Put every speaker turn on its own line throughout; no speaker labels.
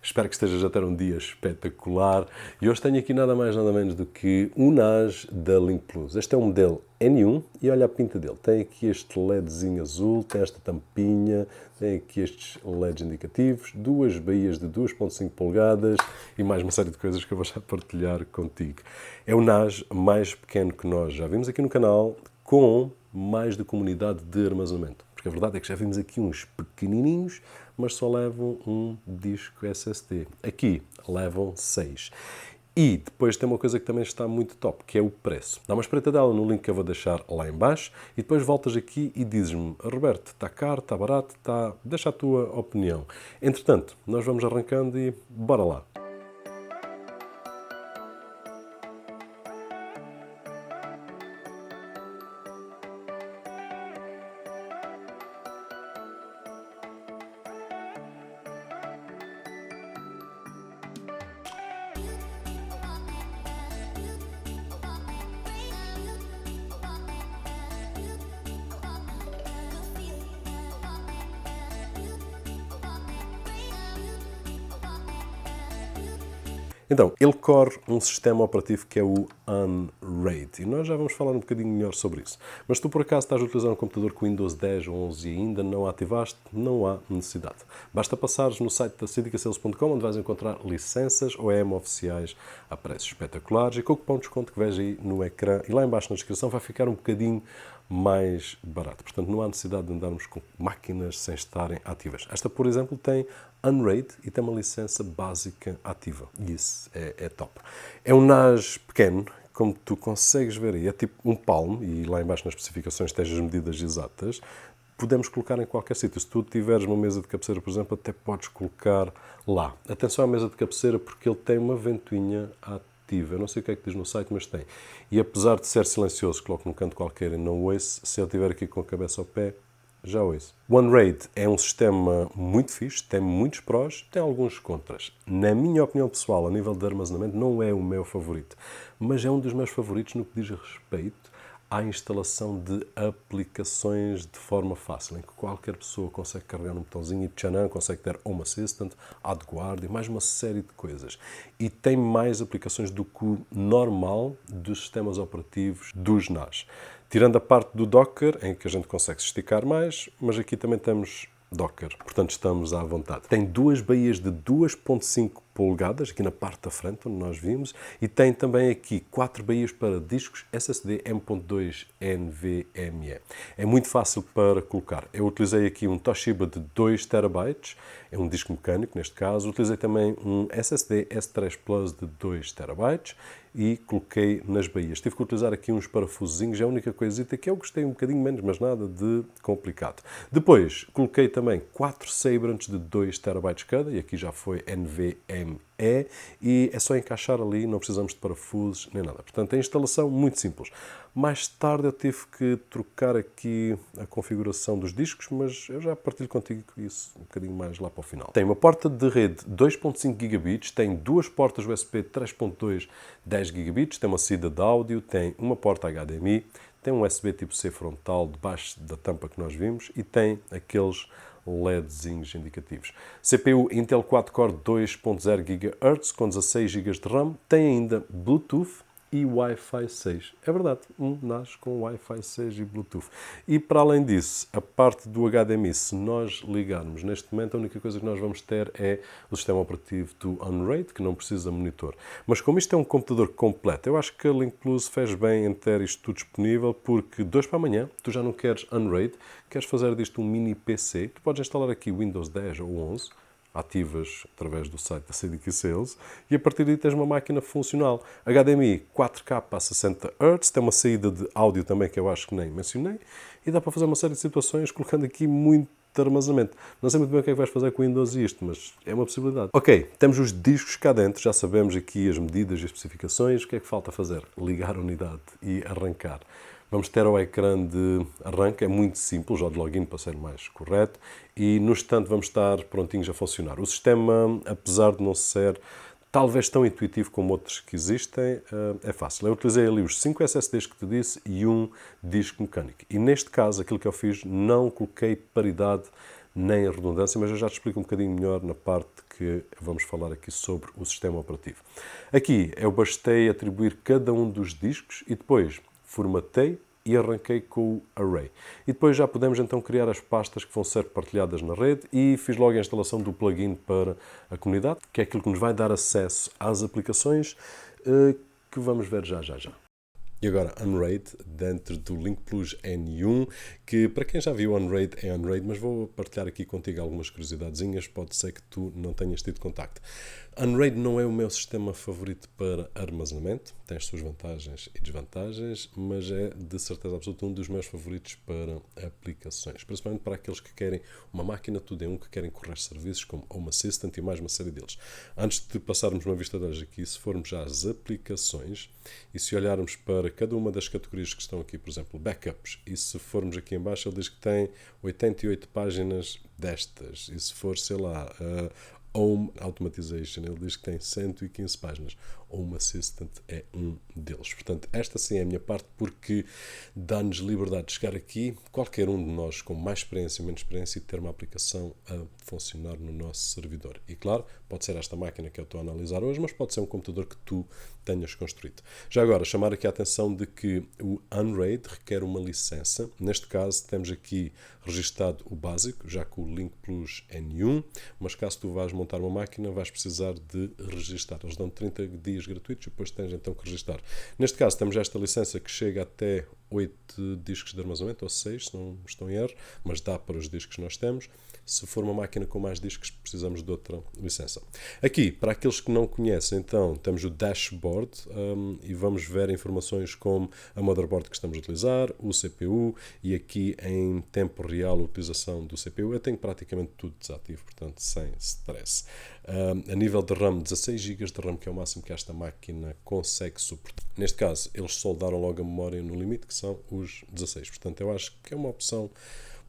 Espero que estejas a ter um dia espetacular. E hoje tenho aqui nada mais nada menos do que o NAS da Link Plus. Este é um modelo N1 e olha a pinta dele. Tem aqui este LEDzinho azul, tem esta tampinha, tem aqui estes LEDs indicativos, duas baías de 2.5 polegadas e mais uma série de coisas que eu vou já partilhar contigo. É o NAS mais pequeno que nós já vimos aqui no canal, com mais de comunidade de armazenamento. Porque a verdade é que já vimos aqui uns pequenininhos, mas só levam um disco SSD. Aqui levam 6. E depois tem uma coisa que também está muito top, que é o preço. Dá uma espreitadela no link que eu vou deixar lá em baixo e depois voltas aqui e dizes-me: Roberto, está caro, está barato, está... Deixa a tua opinião. Entretanto, nós vamos arrancando e bora lá. Então, ele corre um sistema operativo que é o Unraid. E nós já vamos falar um bocadinho melhor sobre isso. Mas se tu por acaso estás a utilizar um computador com Windows 10 ou 11 e ainda não ativaste, não há necessidade. Basta passares no site da sidicasales.com, onde vais encontrar licenças OEM oficiais a preços espetaculares e com o cupom de desconto que vês aí no ecrã. E lá em baixo na descrição vai ficar um bocadinho mais barato. Portanto, não há necessidade de andarmos com máquinas sem estarem ativas. Esta, por exemplo, tem Unraid e tem uma licença básica ativa. E isso é top. É um NAS pequeno, como tu consegues ver aí. É tipo um palmo, e lá em baixo nas especificações tens as medidas exatas. Podemos colocar em qualquer sítio. Se tu tiveres uma mesa de cabeceira, por exemplo, até podes colocar lá. Atenção à mesa de cabeceira, porque ele tem uma ventoinha ativa. Eu não sei o que é que diz no site, mas tem. E apesar de ser silencioso, coloco num canto qualquer e não ouço, se eu estiver aqui com a cabeça ao pé, já ouço. O Unraid é um sistema muito fixe, tem muitos prós, tem alguns contras. Na minha opinião pessoal, a nível de armazenamento, não é o meu favorito, mas é um dos meus favoritos no que diz respeito à instalação de aplicações de forma fácil, em que qualquer pessoa consegue carregar num botãozinho e tchanã, consegue ter Home Assistant, AdGuard e mais uma série de coisas. E tem mais aplicações do que o normal dos sistemas operativos dos NAS. Tirando a parte do Docker, em que a gente consegue se esticar mais, mas aqui também temos Docker, portanto estamos à vontade. Tem duas baías de 2.5 polegadas, aqui na parte da frente, onde nós vimos, e tem também aqui 4 baías para discos SSD M.2 NVMe. É muito fácil para colocar. Eu utilizei aqui um Toshiba de 2 TB, é um disco mecânico neste caso. Utilizei também um SSD S3 Plus de 2 TB e coloquei nas baías. Tive que utilizar aqui uns parafusinhos, é a única coisita que eu gostei um bocadinho menos, mas nada de complicado. Depois, coloquei também 4 Sabrents de 2 TB cada, e aqui já foi NVMe, e é só encaixar ali, não precisamos de parafusos nem nada. Portanto, a instalação muito simples. Mais tarde eu tive que trocar aqui a configuração dos discos, mas eu já partilho contigo isso um bocadinho mais lá para o final. Tem uma porta de rede 2.5 GB, tem duas portas USB 3.2 10 GB, tem uma saída de áudio, tem uma porta HDMI, tem um USB tipo C frontal debaixo da tampa que nós vimos e tem aqueles LEDzinhos indicativos. CPU Intel 4 Core 2.0 GHz com 16 GB de RAM, tem ainda Bluetooth e Wi-Fi 6. É verdade, um NAS com Wi-Fi 6 e Bluetooth. E para além disso, a parte do HDMI, se nós ligarmos neste momento, a única coisa que nós vamos ter é o sistema operativo do Unraid, que não precisa monitor. Mas como isto é um computador completo, eu acho que a Link Plus fez bem em ter isto tudo disponível, porque de hoje para amanhã, tu já não queres Unraid, queres fazer disto um mini PC, tu podes instalar aqui Windows 10 ou 11, ativas através do site da CDK Sales, e a partir daí tens uma máquina funcional. HDMI 4K a 60 Hz, tem uma saída de áudio também que eu acho que nem mencionei, e dá para fazer uma série de situações colocando aqui muito armazenamento. Não sei muito bem o que é que vais fazer com o Windows e isto, mas é uma possibilidade. Ok, temos os discos cá dentro, já sabemos aqui as medidas e as especificações, o que é que falta fazer? Ligar a unidade e arrancar. Vamos ter ao ecrã de arranque, é muito simples, ou de login para ser mais correto, e no instante vamos estar prontinhos a funcionar. O sistema, apesar de não ser talvez tão intuitivo como outros que existem, é fácil. Eu utilizei ali os 5 SSDs que te disse e um disco mecânico. E neste caso, aquilo que eu fiz, não coloquei paridade nem a redundância, mas eu já te explico um bocadinho melhor na parte que vamos falar aqui sobre o sistema operativo. Aqui eu bastei atribuir cada um dos discos e depois formatei e arranquei com o array. E depois já podemos então criar as pastas que vão ser partilhadas na rede e fiz logo a instalação do plugin para a comunidade, que é aquilo que nos vai dar acesso às aplicações que vamos ver já. E agora, Unraid, dentro do Link Plus N1, que para quem já viu Unraid é Unraid, mas vou partilhar aqui contigo algumas curiosidadezinhas, pode ser que tu não tenhas tido contacto. Unraid não é o meu sistema favorito para armazenamento, tem as suas vantagens e desvantagens, mas é de certeza absoluta um dos meus favoritos para aplicações, principalmente para aqueles que querem uma máquina tudo em um, que querem correr serviços como Home Assistant e mais uma série deles. Antes de passarmos uma vista de olhos aqui, se formos já às aplicações e se olharmos para cada uma das categorias que estão aqui, por exemplo, backups, e se formos aqui em baixo, ele diz que tem 88 páginas destas, e se for, sei lá, Home Automatization, ele diz que tem 115 páginas. Home Assistant é um deles. Portanto, esta sim é a minha parte, porque dá-nos liberdade de chegar aqui, qualquer um de nós com mais experiência ou menos experiência, e ter uma aplicação a funcionar no nosso servidor. E claro, pode ser esta máquina que eu estou a analisar hoje, mas pode ser um computador que tu tenhas construído. Já agora, chamar aqui a atenção de que o Unraid requer uma licença. Neste caso, temos aqui registado o básico, já com o Link Plus N1, mas caso tu vás montar uma máquina, vais precisar de registar. Eles dão 30 dias gratuitos e depois tens então que registar. Neste caso, temos esta licença que chega até 8 discos de armazenamento, ou 6, se não estou em erro, mas dá para os discos que nós temos. Se for uma máquina com mais discos, precisamos de outra licença. Aqui, para aqueles que não conhecem, então, temos o dashboard e vamos ver informações como a motherboard que estamos a utilizar, o CPU e aqui em tempo real a utilização do CPU. Eu tenho praticamente tudo desativo, portanto, sem stress. A nível de RAM, 16 GB de RAM, que é o máximo que esta máquina consegue suportar. Neste caso, eles soldaram logo a memória no limite, que são os 16. Portanto, eu acho que é uma opção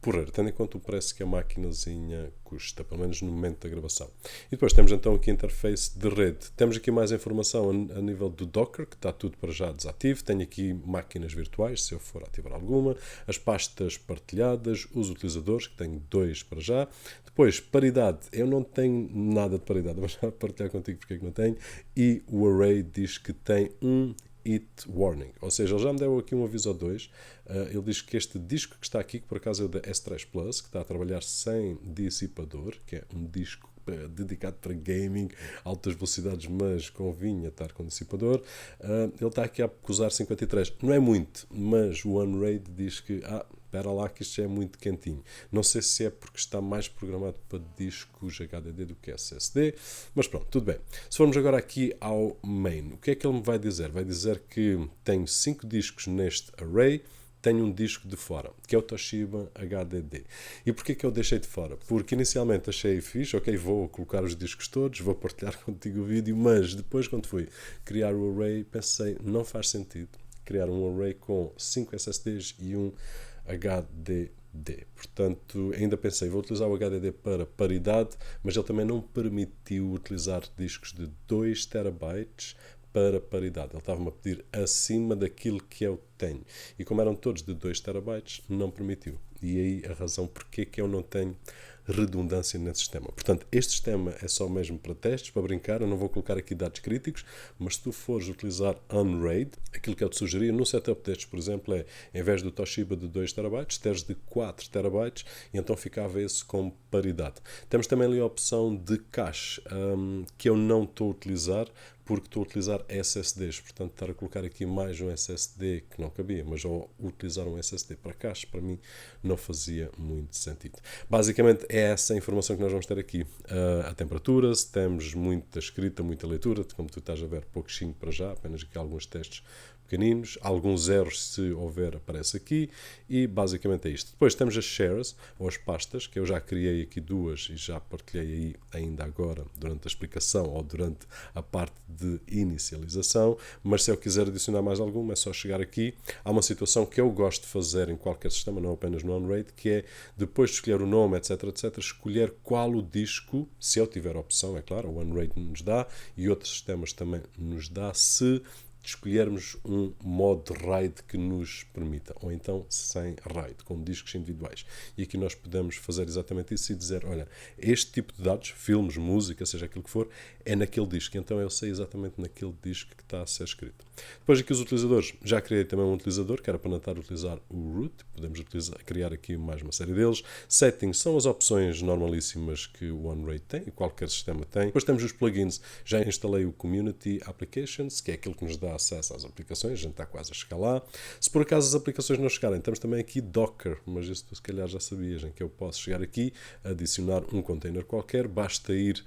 porreiro, tendo em conta o preço que a maquinazinha custa, pelo menos no momento da gravação. E depois temos então aqui a interface de rede. Temos aqui mais informação a nível do Docker, que está tudo para já desativo. Tenho aqui máquinas virtuais, se eu for ativar alguma, as pastas partilhadas, os utilizadores, que tenho 2 para já. Depois, paridade, eu não tenho nada de paridade, vou já partilhar contigo porque é que não tenho. E o array diz que tem um Hit Warning, ou seja, ele já me deu aqui um aviso ou 2. Ele diz que este disco que está aqui, que por acaso é o da S3 Plus, que está a trabalhar sem dissipador, que é um disco dedicado para gaming, altas velocidades, mas convinha estar com dissipador, ele está aqui a acusar 53. Não é muito, mas o Unraid diz que espera lá que isto é muito quentinho. Não sei se é porque está mais programado para discos HDD do que SSD, mas pronto, tudo bem. Se formos agora aqui ao main, o que é que ele me vai dizer? Vai dizer que tenho 5 discos neste array, tenho um disco de fora, que é o Toshiba HDD. E porquê que eu deixei de fora? Porque inicialmente achei fixe, ok, vou colocar os discos todos, vou partilhar contigo o vídeo, mas depois quando fui criar o array, pensei, não faz sentido criar um array com 5 SSDs e um HDD. Portanto, ainda pensei, vou utilizar o HDD para paridade, mas ele também não permitiu utilizar discos de 2 terabytes para paridade. Ele estava-me a pedir acima daquilo que eu tenho. E como eram todos de 2 terabytes, não permitiu. E aí a razão porque é que eu não tenho redundância nesse sistema. Portanto, este sistema é só mesmo para testes, para brincar. Eu não vou colocar aqui dados críticos, mas se tu fores utilizar Unraid, aquilo que eu te sugeria no setup destes, por exemplo, é, em vez do Toshiba de 2 terabytes, teres de 4 terabytes, e então ficava esse com paridade. Temos também ali a opção de cache, que eu não estou a utilizar, porque estou a utilizar SSDs, portanto estar a colocar aqui mais um SSD que não cabia, mas ao utilizar um SSD para cache, para mim não fazia muito sentido. Basicamente é essa a informação que nós vamos ter aqui. A temperatura, se temos muita escrita, muita leitura, como tu estás a ver, pouquinho para já, apenas aqui alguns testes pequeninos, alguns erros se houver aparece aqui e basicamente é isto. Depois temos as shares, ou as pastas, que eu já criei aqui 2 e já partilhei aí ainda agora durante a explicação ou durante a parte de inicialização, mas se eu quiser adicionar mais alguma é só chegar aqui. Há uma situação que eu gosto de fazer em qualquer sistema, não apenas no Unraid, que é depois de escolher o nome, etc, escolher qual o disco, se eu tiver opção, é claro, o Unraid nos dá e outros sistemas também nos dá, se escolhermos um modo RAID que nos permita, ou então sem RAID, com discos individuais. E aqui nós podemos fazer exatamente isso e dizer, olha, este tipo de dados, filmes, música, seja aquilo que for, é naquele disco. Então eu sei exatamente naquele disco que está a ser escrito. Depois aqui os utilizadores, já criei também um utilizador, que era para não estar a utilizar o root, podemos criar aqui mais uma série deles. Settings são as opções normalíssimas que o OneRate tem e qualquer sistema tem. Depois temos os plugins, já instalei o Community Applications, que é aquilo que nos dá acesso às aplicações, a gente está quase a chegar lá. Se por acaso as aplicações não chegarem, temos também aqui Docker, mas isso tu se calhar já sabias, em que eu posso chegar aqui, adicionar um container qualquer, basta ir,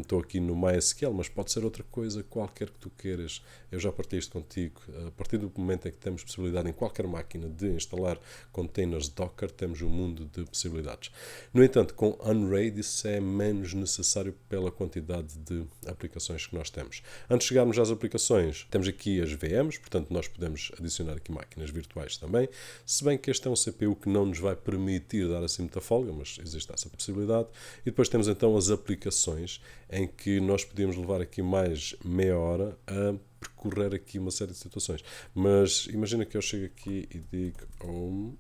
estou aqui no MySQL, mas pode ser outra coisa qualquer que tu queiras. Eu já partilhei isto contigo. A partir do momento em que temos possibilidade em qualquer máquina de instalar containers Docker, temos um mundo de possibilidades. No entanto, com Unraid isso é menos necessário pela quantidade de aplicações que nós temos. Antes de chegarmos às aplicações, temos aqui as VMs, portanto nós podemos adicionar aqui máquinas virtuais também, se bem que este é um CPU que não nos vai permitir dar assim muita folga, mas existe essa possibilidade. E depois temos então as aplicações, em que nós podemos levar aqui mais meia hora a percorrer aqui uma série de situações. Mas imagina que eu chego aqui e digo Home,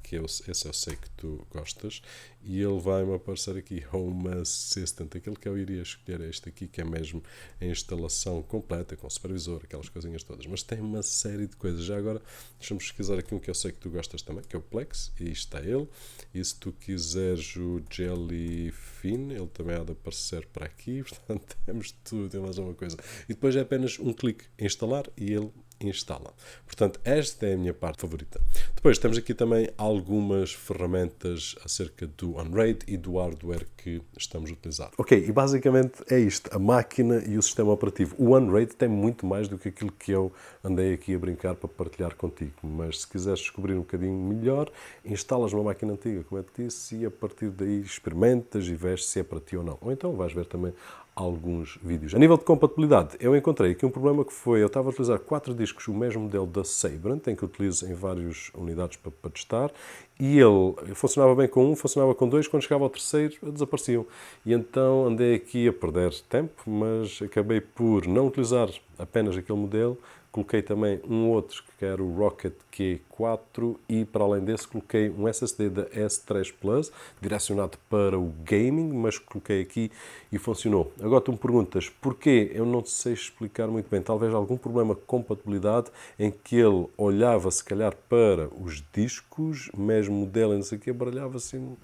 que esse eu sei que tu gostas, e ele vai-me aparecer aqui Home Assistant. Aquele que eu iria escolher é este aqui, que é mesmo a instalação completa, com supervisor, aquelas coisinhas todas. Mas tem uma série de coisas. Já agora, deixa-me pesquisar aqui um que eu sei que tu gostas também, que é o Plex, e está ele. E se tu quiseres o Jellyfin, ele também há de aparecer para aqui. Portanto, temos tudo, tem mais uma coisa. E depois é apenas um clique em instalar e ele instala. Portanto, esta é a minha parte favorita. Depois temos aqui também algumas ferramentas acerca do OneRate e do hardware que estamos a utilizar. Ok, e basicamente é isto, a máquina e o sistema operativo. O OneRate tem muito mais do que aquilo que eu andei aqui a brincar para partilhar contigo, mas se quiseres descobrir um bocadinho melhor, instalas uma máquina antiga, como eu te disse, e a partir daí experimentas e vês se é para ti ou não. Ou então vais ver também alguns vídeos. A nível de compatibilidade, eu encontrei aqui um problema que foi, eu estava a utilizar 4 discos, o mesmo modelo da Sabrent, em que utilizo em várias unidades para testar, e ele funcionava bem com um, funcionava com dois, quando chegava ao terceiro, desapareciam. E então andei aqui a perder tempo, mas acabei por não utilizar apenas aquele modelo, coloquei também um outro, que era o Rocket Q4, e para além desse coloquei um SSD da S3 Plus, direcionado para o gaming, mas coloquei aqui e funcionou. Agora tu me perguntas porquê? Eu não sei explicar muito bem. Talvez algum problema de compatibilidade em que ele olhava se calhar para os discos, mesmo modelo, não sei o que, baralhava assim,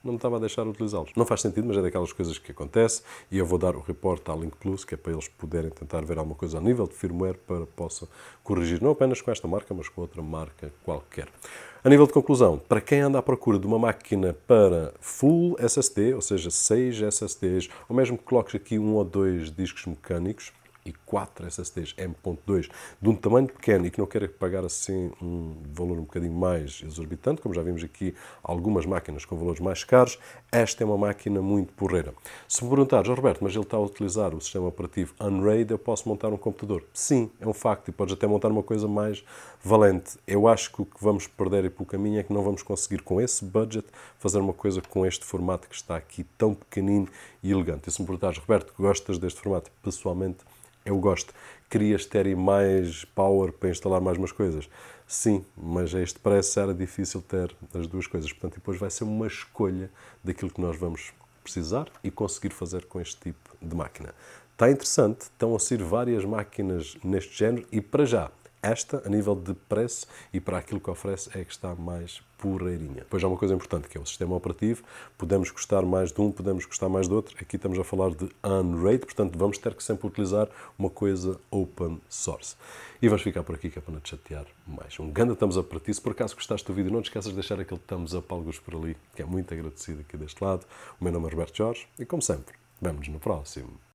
não me estava a deixar utilizá-los. Não faz sentido, mas é daquelas coisas que acontece, e eu vou dar o report à Link Plus, que é para eles poderem tentar ver alguma coisa a nível de firmware para que possam corrigir, não apenas com esta marca, mas com outra marca qualquer. A nível de conclusão, para quem anda à procura de uma máquina para full SSD, ou seja, 6 SSDs, ou mesmo que coloques aqui um ou dois discos mecânicos, e 4 SSDs M.2 de um tamanho pequeno e que não queira pagar assim um valor um bocadinho mais exorbitante, como já vimos aqui algumas máquinas com valores mais caros, esta é uma máquina muito porreira. Se me perguntares, Roberto, mas ele está a utilizar o sistema operativo Unraid, eu posso montar um computador? Sim, é um facto, e podes até montar uma coisa mais valente. Eu acho que o que vamos perder aí pelo caminho é que não vamos conseguir com esse budget fazer uma coisa com este formato que está aqui tão pequenino e elegante. E se me perguntares, Roberto, gostas deste formato? Pessoalmente, eu gosto. Querias ter mais power para instalar mais umas coisas? Sim, mas a este preço era difícil ter as duas coisas. Portanto, depois vai ser uma escolha daquilo que nós vamos precisar e conseguir fazer com este tipo de máquina. Está interessante, estão a sair várias máquinas neste género e para já, esta, a nível de preço e para aquilo que oferece, é que está mais porreirinha. Depois há uma coisa importante, que é o sistema operativo. Podemos gostar mais de um, podemos gostar mais do outro. Aqui estamos a falar de Unraid, portanto vamos ter que sempre utilizar uma coisa open source. E vamos ficar por aqui, que é para não te chatear mais. Um grande thumbs up para ti. Se por acaso gostaste do vídeo, não te esqueças de deixar aquele thumbs up alguns por ali, que é muito agradecido aqui deste lado. O meu nome é Roberto Jorge e, como sempre, vemo-nos no próximo.